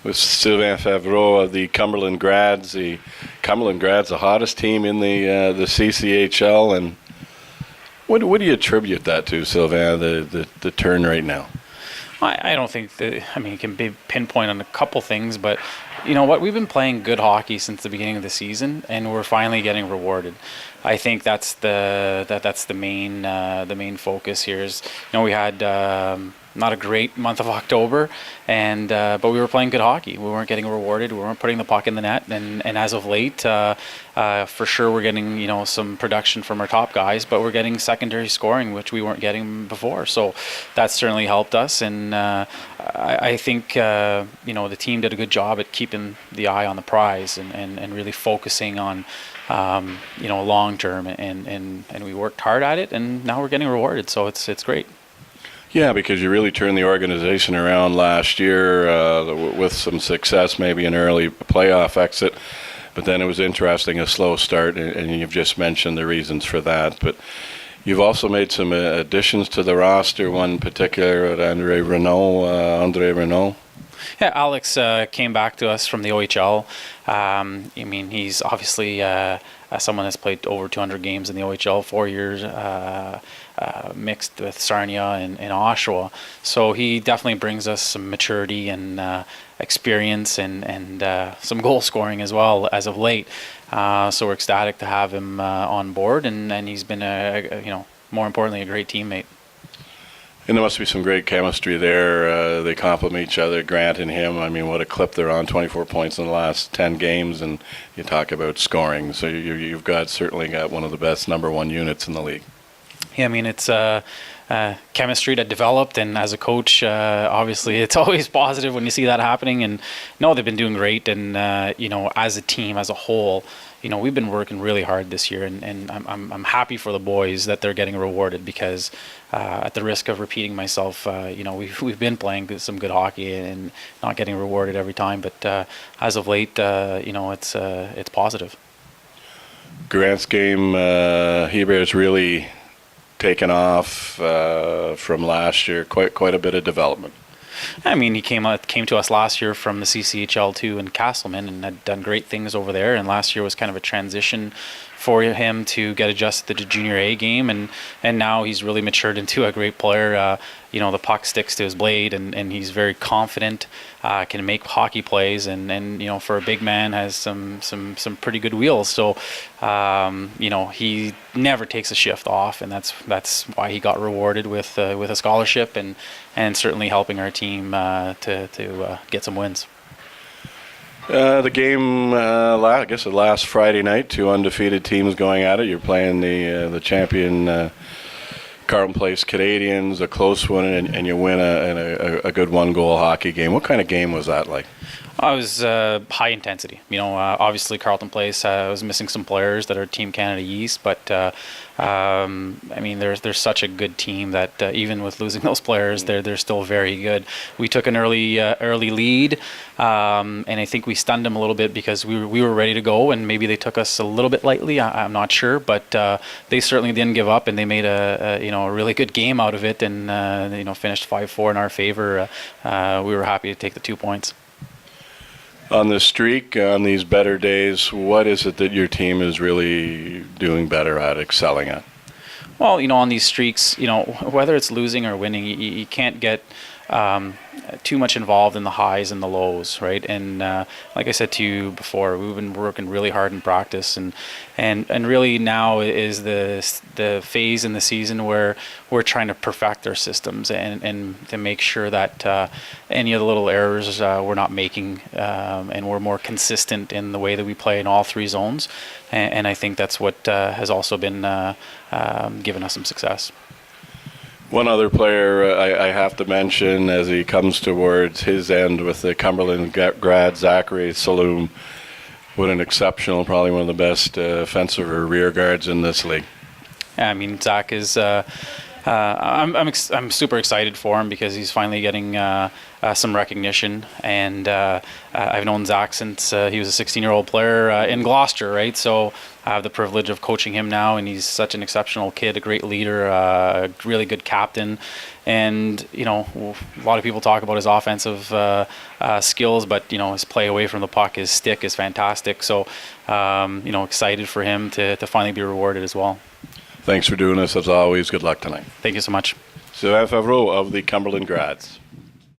with Sylvain Favreau of the Cumberland Grads. The Cumberland Grads, the hottest team in the CCHL. And what do you attribute that to, Sylvain, the turn right now? I don't think that, it can be pinpoint on a couple things, but you know what? We've been playing good hockey since the beginning of the season, and we're finally getting rewarded. I think that's the main focus here. Is, we had not a great month of October, and but we were playing good hockey. We weren't getting rewarded. We weren't putting the puck in the net, and as of late, for sure we're getting some production from our top guys, but we're getting secondary scoring, which we weren't getting before. So that's certainly helped us, and I think the team did a good job at keeping the eye on the prize and really focusing on long term, and we worked hard at it, and now we're getting rewarded. So it's great. Yeah, because you really turned the organization around last year with some success, maybe an early playoff exit. But then it was interesting, a slow start, and you've just mentioned the reasons for that. But you've also made some additions to the roster, one particular, Andre Renault. Yeah, Alex came back to us from the OHL. He's obviously someone that's played over 200 games in the OHL, 4 years mixed with Sarnia and Oshawa. So he definitely brings us some maturity and experience and some goal scoring as well as of late. So we're ecstatic to have him on board, and he's been more importantly, a great teammate. And there must be some great chemistry there. They complement each other, Grant and him. What a clip they're on, 24 points in the last 10 games, and you talk about scoring. So you've certainly got one of the best number one units in the league. Yeah, it's chemistry that developed, and as a coach, obviously it's always positive when you see that happening. And no, they've been doing great, and as a team, as a whole, we've been working really hard this year, and I'm happy for the boys that they're getting rewarded, because at the risk of repeating myself, we've been playing some good hockey and not getting rewarded every time, but as of late, it's positive. Grant's game, Hebert's really taken off from last year, quite a bit of development. He came to us last year from the CCHL 2 in Castleman and had done great things over there. And last year was kind of a transition for him to get adjusted to the Junior A game, and now he's really matured into a great player. The puck sticks to his blade, and he's very confident, can make hockey plays, and for a big man has some pretty good wheels. So he never takes a shift off, and that's why he got rewarded with a scholarship, and certainly helping our team to get some wins. The game, I guess the last Friday night, two undefeated teams going at it. You're playing the champion Carleton Place Canadians, a close one, and you win a good one-goal hockey game. What kind of game was that like? It was high intensity. Obviously Carleton Place was missing some players that are Team Canada East, but there's such a good team that even with losing those players, they're still very good. We took an early lead, and I think we stunned them a little bit because we were ready to go, and maybe they took us a little bit lightly. I'm not sure, but they certainly didn't give up, and they made a really good game out of it, and finished 5-4 in our favor. We were happy to take the 2 points. On the streak, on these better days, what is it that your team is really doing better at, excelling at? Well, on these streaks, whether it's losing or winning, you can't get too much involved in the highs and the lows, right? And like I said to you before, we've been working really hard in practice, and really now is the phase in the season where we're trying to perfect our systems and to make sure that any of the little errors we're not making, and we're more consistent in the way that we play in all three zones. And I think that's what has also been given us some success. One other player I have to mention as he comes towards his end with the Cumberland grad, Zachary Saloom. What an exceptional, probably one of the best offensive or rear guards in this league. Yeah, Zach is. I'm super excited for him because he's finally getting some recognition, and I've known Zach since he was a 16-year-old player in Gloucester, right? So I have the privilege of coaching him now, and he's such an exceptional kid, a great leader, a really good captain, And a lot of people talk about his offensive skills, but his play away from the puck, his stick is fantastic. So excited for him to finally be rewarded as well. Thanks for doing this as always. Good luck tonight. Thank you so much. Sylvain Favreau of the Cumberland Grads.